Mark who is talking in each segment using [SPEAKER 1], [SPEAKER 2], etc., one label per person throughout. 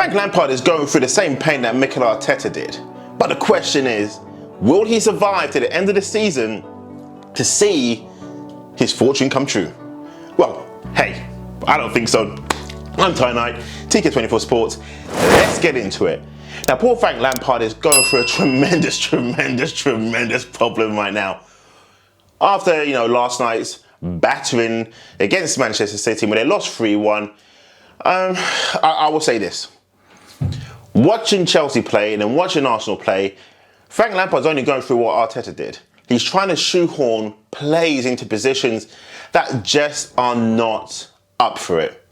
[SPEAKER 1] Frank Lampard is going through the same pain that Mikel Arteta did. But the question is, will he survive to the end of the season to see his fortune come true? Well, hey, I don't think so. I'm Ty Knight, TK24 Sports. Let's get into it. Now, poor Frank Lampard is going through a tremendous problem right now. After, last night's battering against Manchester City when they lost 3-1, I will say this. Watching Chelsea play and then watching Arsenal play, Frank Lampard's only going through what Arteta did. He's trying to shoehorn plays into positions that just are not up for it.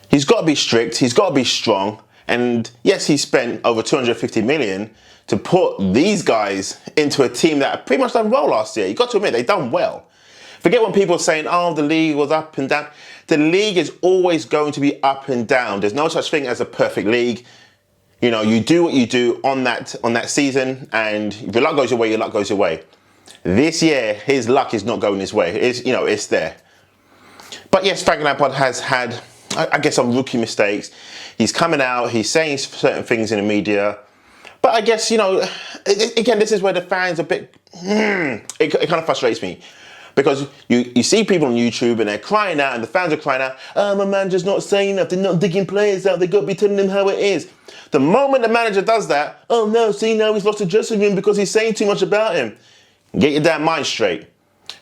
[SPEAKER 1] He's got to be strict, he's got to be strong, and yes, he spent over 250 million to put these guys into a team that pretty much done well last year. You've got to admit, they've done well. Forget when people are saying, oh, the league was up and down. The league is always going to be up and down. There's no such thing as a perfect league. You do what you do on that season, and if your luck goes your way, your luck goes your way. This year, his luck is not going his way. It's there. But yes, Frank Lampard has had, I guess, some rookie mistakes. He's coming out, he's saying certain things in the media. But I guess, again, this is where the fans are a bit, it kind of frustrates me. Because you see people on YouTube and they're crying out and the fans are crying out, oh, my manager's not saying enough, they're not digging players out, they've got to be telling them how it is. The moment the manager does that, oh no, see now he's lost the dressing room because he's saying too much about him. Get your damn mind straight.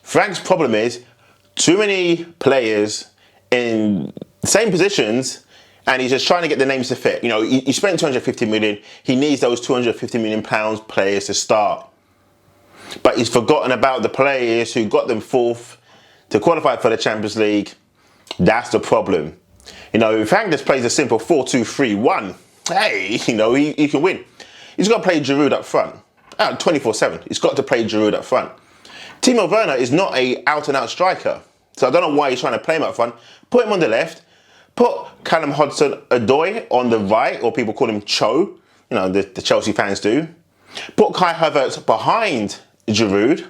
[SPEAKER 1] Frank's problem is too many players in the same positions and he's just trying to get the names to fit. He spent 250 million, he needs those 250 million pounds players to start. But he's forgotten about the players who got them fourth to qualify for the Champions League. That's the problem. If Frank just plays a simple 4-2-3-1, hey, he can win. He's got to play Giroud up front. 24/7. He's got to play Giroud up front. Timo Werner is not a out-and-out striker. So I don't know why he's trying to play him up front. Put him on the left. Put Callum Hudson-Odoi on the right, or people call him Cho. The Chelsea fans do. Put Kai Havertz behind Giroud.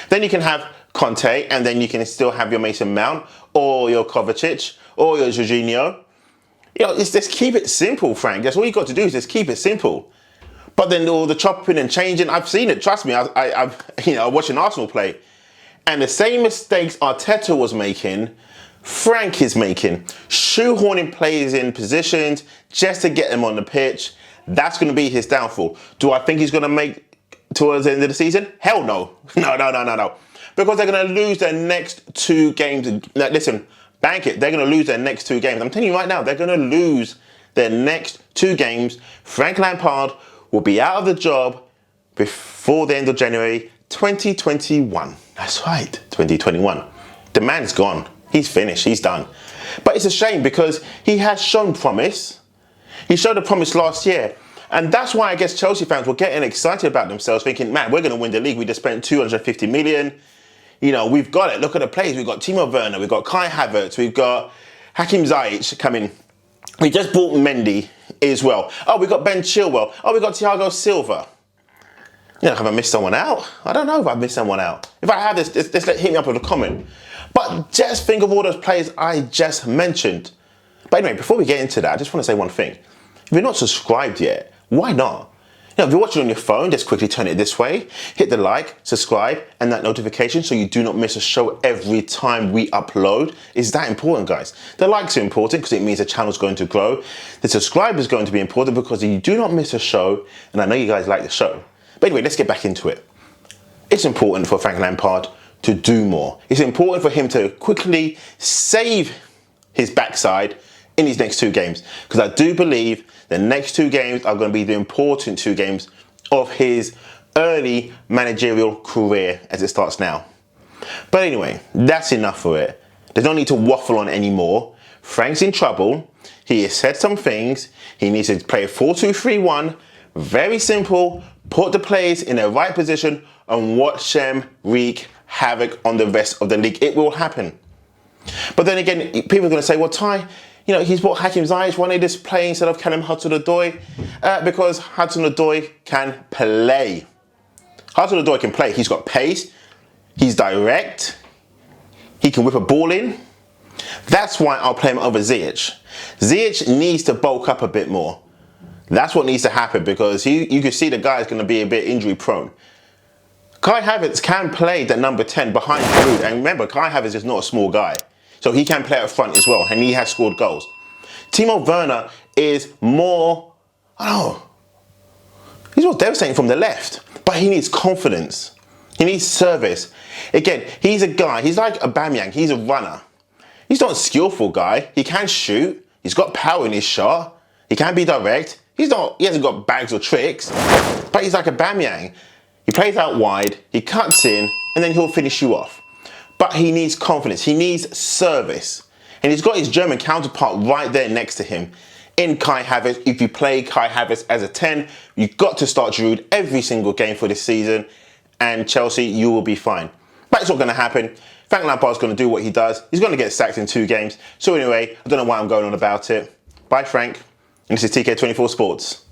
[SPEAKER 1] Then you can have Conte, and then you can still have your Mason Mount, or your Kovacic, or your Jorginho. Just keep it simple, Frank. That's all you got to do is just keep it simple. But then all the chopping and changing, I've seen it. Trust me, I'm watching Arsenal play, and the same mistakes Arteta was making, Frank is making, shoehorning players in positions just to get them on the pitch. That's going to be his downfall. Do I think he's going to make towards the end of the season? Hell no. No. Because they're going to lose their next 2 games. Listen, bank it. They're going to lose their next 2 games. I'm telling you right now, they're going to lose their next 2 games. Frank Lampard will be out of the job before the end of January 2021. That's right, 2021. The man's gone. He's finished. He's done. But it's a shame because he has shown promise. He showed a promise last year. And that's why I guess Chelsea fans were getting excited about themselves, thinking, man, we're going to win the league. We just spent 250 million. We've got it. Look at the players. We've got Timo Werner. We've got Kai Havertz. We've got Hakim Ziyech coming. We just bought Mendy as well. Oh, we got Ben Chilwell. Oh, we got Thiago Silva. Have I missed someone out? I don't know if I've missed someone out. If I have this, just hit me up with a comment. But just think of all those players I just mentioned. But anyway, before we get into that, I just want to say one thing. If you're not subscribed yet, why not? If you're watching on your phone, just quickly turn it this way. Hit the like, subscribe, and that notification so you do not miss a show every time we upload. It's that important, guys. The likes are important because it means the channel's going to grow. The subscribe is going to be important because you do not miss a show, and I know you guys like the show. But anyway, let's get back into it. It's important for Frank Lampard to do more. It's important for him to quickly save his backside in these next 2 games, because I do believe the next 2 games are going to be the important 2 games of his early managerial career as it starts now. But anyway, that's enough for it. There's no need to waffle on anymore. Frank's in trouble. He has said some things. He needs to play a 4-2-3-1. Very simple. Put the players in the right position and watch them wreak havoc on the rest of the league. It will happen. But then again, people are going to say, well, Ty, he's bought Hakim Ziyech. Why don't they just play instead of Callum Hudson-Odoi? Because Hudson-Odoi can play. Hudson-Odoi can play. He's got pace. He's direct. He can whip a ball in. That's why I'll play him over Ziyech. Ziyech needs to bulk up a bit more. That's what needs to happen, because you can see the guy is going to be a bit injury prone. Kai Havertz can play the number 10 behind Giroud, and remember, Kai Havertz is not a small guy, so he can play up front as well, and he has scored goals. Timo Werner is more, I don't know, he's more devastating from the left, but he needs confidence. He needs service. Again, he's a guy, he's like Aubameyang, he's a runner. He's not a skillful guy. He can shoot, he's got power in his shot, he can be direct. He hasn't got bags or tricks, but he's like Aubameyang. He plays out wide, he cuts in, and then he'll finish you off. But he needs confidence, he needs service. And he's got his German counterpart right there next to him in Kai Havertz. If you play Kai Havertz as a 10, you've got to start Giroud every single game for this season, and Chelsea, you will be fine. But it's not going to happen. Frank Lampard's going to do what he does. He's going to get sacked in 2 games. So anyway, I don't know why I'm going on about it. Bye, Frank. And this is TK24 Sports.